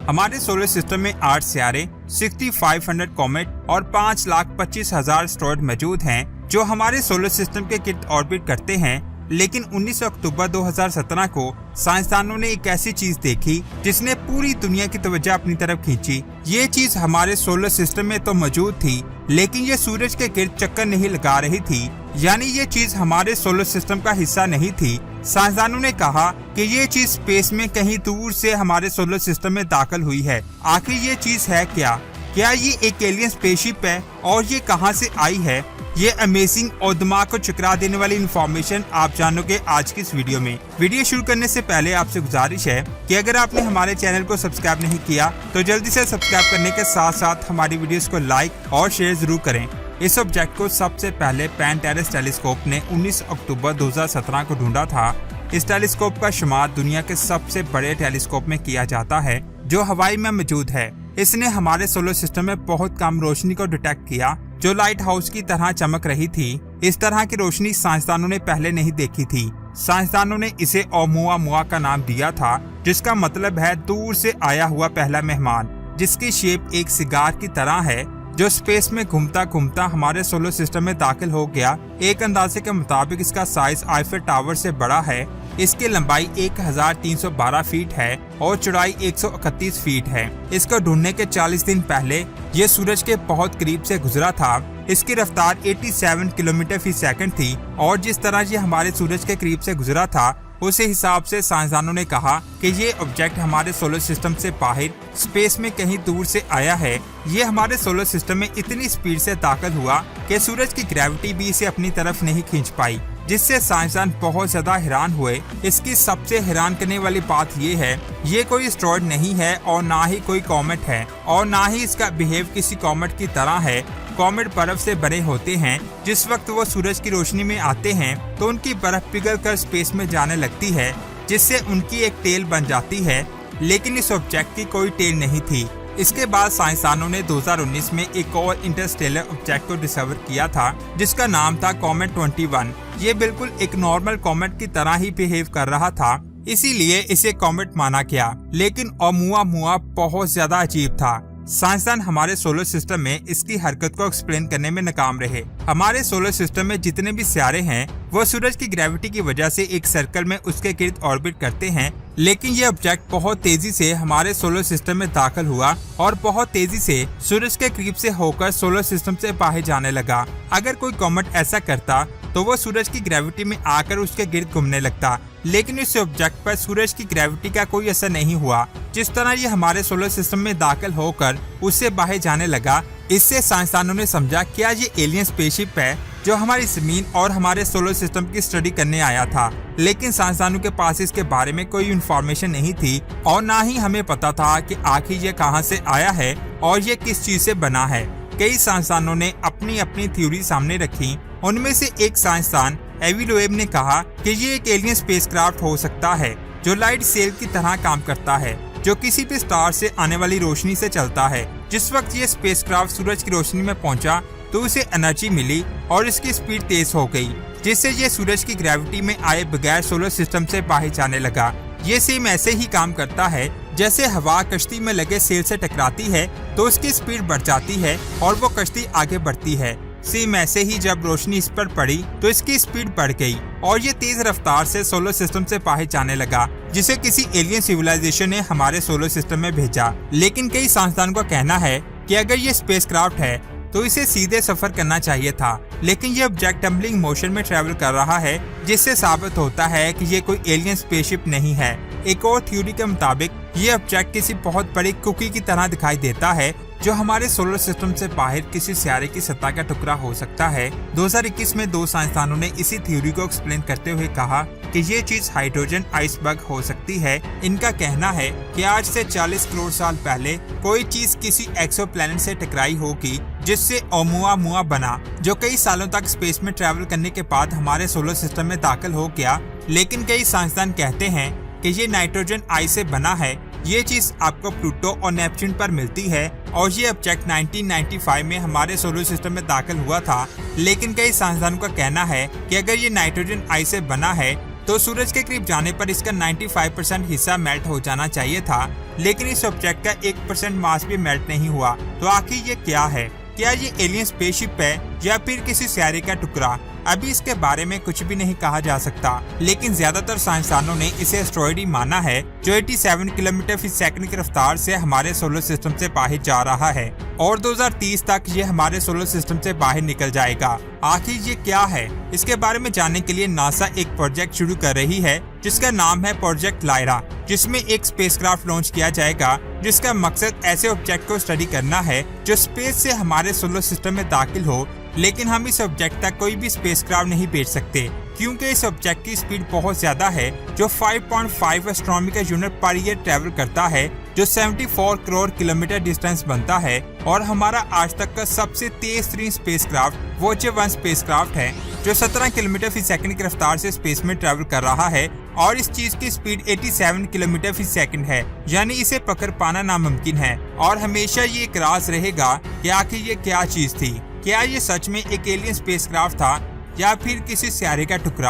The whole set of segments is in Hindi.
हमारे सोलर सिस्टम में 8 सितारे, 6500 कॉमेट और 5,25,000 एस्टेरॉयड मौजूद हैं जो हमारे सोलर सिस्टम के गिर्द ऑर्बिट करते हैं। लेकिन 19 अक्टूबर 2017 को साइंसदानों ने एक ऐसी चीज देखी जिसने पूरी दुनिया की तवज्जो अपनी तरफ खींची। ये चीज हमारे सोलर सिस्टम में तो मौजूद थी, लेकिन ये सूरज के गिर्द चक्कर नहीं लगा रही थी, यानी ये चीज हमारे सोलर सिस्टम का हिस्सा नहीं थी। साइंसदानों ने कहा कि ये चीज स्पेस में कहीं दूर से हमारे सोलर सिस्टम में दाखिल हुई है। आखिर ये चीज है क्या ये एक एलियन स्पेसशिप है और ये कहां से आई है? ये अमेजिंग और दिमाग को चकरा देने वाली इन्फॉर्मेशन आप जानोगे आज की इस वीडियो में। वीडियो शुरू करने से पहले आपसे गुजारिश है कि अगर आपने हमारे चैनल को सब्सक्राइब नहीं किया तो जल्दी से सब्सक्राइब करने के साथ साथ हमारी वीडियोस को लाइक और शेयर जरूर करें। इस ऑब्जेक्ट को सबसे पहले पैन-टेरस टेलीस्कोप ने 19 अक्टूबर 2017 को ढूंढा था। इस टेलीस्कोप का शुमार दुनिया के सबसे बड़े टेलीस्कोप में किया जाता है जो हवाई में मौजूद है। इसने हमारे सोलर सिस्टम में बहुत कम रोशनी को डिटेक्ट किया जो लाइट हाउस की तरह चमक रही थी। इस तरह की रोशनी साइंसदानों ने पहले नहीं देखी थी। साइंसदानों ने इसे ओमुआ का नाम दिया था, जिसका मतलब है दूर से आया हुआ पहला मेहमान, जिसकी शेप एक सिगार की तरह है जो स्पेस में घूमता घूमता हमारे सोलर सिस्टम में दाखिल हो गया। एक अंदाजे के मुताबिक इसका साइज आईफिल टावर से बड़ा है। इसकी लंबाई 1312 फीट है और चौड़ाई 131 फीट है। इसको ढूंढने के 40 दिन पहले ये सूरज के बहुत करीब से गुजरा था। इसकी रफ्तार 87 किलोमीटर फी सेकंड थी और जिस तरह ये हमारे सूरज के करीब से गुजरा था उसी हिसाब से साइंसदानों ने कहा कि ये ऑब्जेक्ट हमारे सोलर सिस्टम से बाहर स्पेस में कहीं दूर से आया है। ये हमारे सोलर सिस्टम में इतनी स्पीड से दाखिल हुआ कि सूरज की ग्रेविटी भी इसे अपनी तरफ नहीं खींच पाई, जिससे साइंसदान बहुत ज्यादा हैरान हुए। इसकी सबसे हैरान करने वाली बात ये है, ये कोई एस्टेरॉयड नहीं है और ना ही कोई कॉमेट है और ना ही इसका बिहेव किसी कॉमेट की तरह है। कॉमेट बर्फ से बने होते हैं। जिस वक्त वो सूरज की रोशनी में आते हैं तो उनकी बर्फ पिघल कर स्पेस में जाने लगती है, जिससे उनकी एक टेल बन जाती है। लेकिन इस ऑब्जेक्ट की कोई टेल नहीं थी। इसके बाद साइंसदानों ने 2019 में एक और इंटरस्टेलर ऑब्जेक्ट को डिस्कवर किया था जिसका नाम था कॉमेट 21। ये बिल्कुल एक नॉर्मल कॉमेट की तरह ही बिहेव कर रहा था, इसीलिए इसे कॉमेट माना गया। लेकिन ओमुआ बहुत ज्यादा अजीब था। साइंसदान हमारे सोलर सिस्टम में इसकी हरकत को एक्सप्लेन करने में नाकाम रहे। हमारे सोलर सिस्टम में जितने भी सितारे हैं वो सूरज की ग्रेविटी की वजह से एक सर्कल में उसके गिर्द ऑर्बिट करते हैं। लेकिन ये ऑब्जेक्ट बहुत तेजी से हमारे सोलर सिस्टम में दाखिल हुआ और बहुत तेजी से सूरज के करीब से होकर सोलर सिस्टम से बाहर जाने लगा। अगर कोई कॉमेट ऐसा करता तो वो सूरज की ग्रेविटी में आकर उसके गिर्द घूमने लगता, लेकिन इस ऑब्जेक्ट पर सूरज की ग्रेविटी का कोई असर नहीं हुआ। जिस तरह ये हमारे सोलर सिस्टम में दाखिल होकर उससे बाहर जाने लगा, इससे साइंसदानों ने समझा क्या ये एलियन स्पेसशिप है जो हमारी जमीन और हमारे सोलर सिस्टम की स्टडी करने आया था। लेकिन साइंसदानों के पास इसके बारे में कोई इन्फॉर्मेशन नहीं थी और ना ही हमें पता था कि आखिर ये कहां से आया है और ये किस चीज से बना है। कई साइंसदानों ने अपनी अपनी थ्योरी सामने रखी। उनमें से एक साइंसदान एवी लोएब ने कहा कि ये एक एलियन स्पेसक्राफ्ट हो सकता है जो लाइट सेल की तरह काम करता है, जो किसी भी स्टार से आने वाली रोशनी से चलता है। जिस वक्त ये स्पेसक्राफ्ट सूरज की रोशनी में पहुंचा तो उसे एनर्जी मिली और इसकी स्पीड तेज हो गई, जिससे ये सूरज की ग्रेविटी में आए बगैर सोलर सिस्टम से बाहर जाने लगा। ये सेम ऐसे ही काम करता है जैसे हवा कश्ती में लगे सेल से टकराती है तो उसकी स्पीड बढ़ जाती है और वो कश्ती आगे बढ़ती है। सेम ऐसे ही जब रोशनी इस पर पड़ी तो इसकी स्पीड बढ़ गई और ये तेज रफ्तार से सोलर सिस्टम से बाहर जाने लगा, जिसे किसी एलियन सिविलाइजेशन ने हमारे सोलर सिस्टम में भेजा। लेकिन कई साइंसदानों का कहना है कि अगर ये स्पेसक्राफ्ट है तो इसे सीधे सफर करना चाहिए था, लेकिन ये ऑब्जेक्ट टम्बलिंग मोशन में ट्रेवल कर रहा है, जिससे साबित होता है कि ये कोई एलियन स्पेसशिप नहीं है। एक और थ्योरी के मुताबिक ये ऑब्जेक्ट किसी बहुत बड़ी कुकी की तरह दिखाई देता है जो हमारे सोलर सिस्टम से बाहर किसी सितारे की सतह का टुकड़ा हो सकता है। 2021 में 2 साइंसदानों ने इसी थ्योरी को एक्सप्लेन करते हुए कहा कि ये चीज हाइड्रोजन आइसबर्ग हो सकती है। इनका कहना है कि आज से 40 करोड़ साल पहले कोई चीज किसी एक्सोप्लैनेट से टकराई होगी जिससे ओमुआ बना, जो कई सालों तक स्पेस में ट्रैवल करने के बाद हमारे सोलर सिस्टम में दाखिल हो गया। लेकिन कई साइंसदान कहते हैं कि ये नाइट्रोजन आइस से बना है। ये चीज आपको प्लूटो और नेपच्यून पर मिलती है और ये ऑब्जेक्ट 1995 में हमारे सोलर सिस्टम में दाखिल हुआ था। लेकिन कई साइंसदानों का कहना है कि अगर ये नाइट्रोजन आइस से बना है तो सूरज के करीब जाने पर इसका 95% हिस्सा मेल्ट हो जाना चाहिए था, लेकिन इस ऑब्जेक्ट का 1% मास भी मेल्ट नहीं हुआ। तो आखिर ये क्या है? क्या ये एलियन स्पेसशिप है या फिर किसी सियारे का टुकड़ा? अभी इसके बारे में कुछ भी नहीं कहा जा सकता, लेकिन ज्यादातर साइंसदानों ने इसे एस्ट्रॉयड ही माना है जो 87 किलोमीटर फी सेकंड की रफ्तार से हमारे सोलर सिस्टम से बाहर जा रहा है और 2030 तक ये हमारे सोलर सिस्टम से बाहर निकल जाएगा। आखिर ये क्या है? इसके बारे में जानने के लिए नासा एक प्रोजेक्ट शुरू कर रही है जिसका नाम है प्रोजेक्ट लायरा, जिसमें एक स्पेसक्राफ्ट लॉन्च किया जाएगा जिसका मकसद ऐसे ऑब्जेक्ट को स्टडी करना है जो स्पेस से हमारे सोलर सिस्टम में दाखिल हो, लेकिन हम इस ऑब्जेक्ट तक कोई भी स्पेसक्राफ्ट नहीं भेज सकते क्योंकि इस ऑब्जेक्ट की स्पीड बहुत ज्यादा है जो 5.5 astronomical unit per year travel करता है, जो 74 करोड़ किलोमीटर डिस्टेंस बनता है। और हमारा आज तक का सबसे तेज तरीन स्पेसक्राफ्ट वोचर 1 स्पेसक्राफ्ट है जो 17 किलोमीटर फी सेकंड की रफ्तार से स्पेस में ट्रेवल कर रहा है और इस चीज की स्पीड 87 किलोमीटर फी सेकंड है, यानी इसे पकड़ पाना नामुमकिन है। और हमेशा ये एक राज रहेगा कि आखिर ये क्या चीज थी। क्या ये सच में एक एलियन स्पेसक्राफ्ट था या फिर किसी सियारे का टुकड़ा?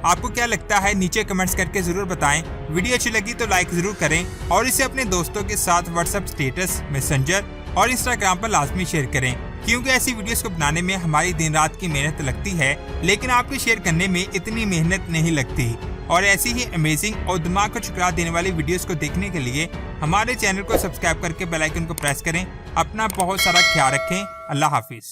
आपको क्या लगता है? नीचे कमेंट्स करके जरूर बताएं। वीडियो अच्छी लगी तो लाइक जरूर करें और इसे अपने दोस्तों के साथ व्हाट्सएप स्टेटस, मैसेंजर और इंस्टाग्राम पर लाजमी शेयर करें, क्योंकि ऐसी वीडियोस को बनाने में हमारी दिन रात की मेहनत लगती है, लेकिन आपके शेयर करने में इतनी मेहनत नहीं लगती। और ऐसी ही अमेजिंग और दिमाग को चुरा देने वाली वीडियोस को देखने के लिए हमारे चैनल को सब्सक्राइब करके बेल आइकन को प्रेस करें। अपना बहुत सारा ख्याल रखें। अल्लाह हाफिज।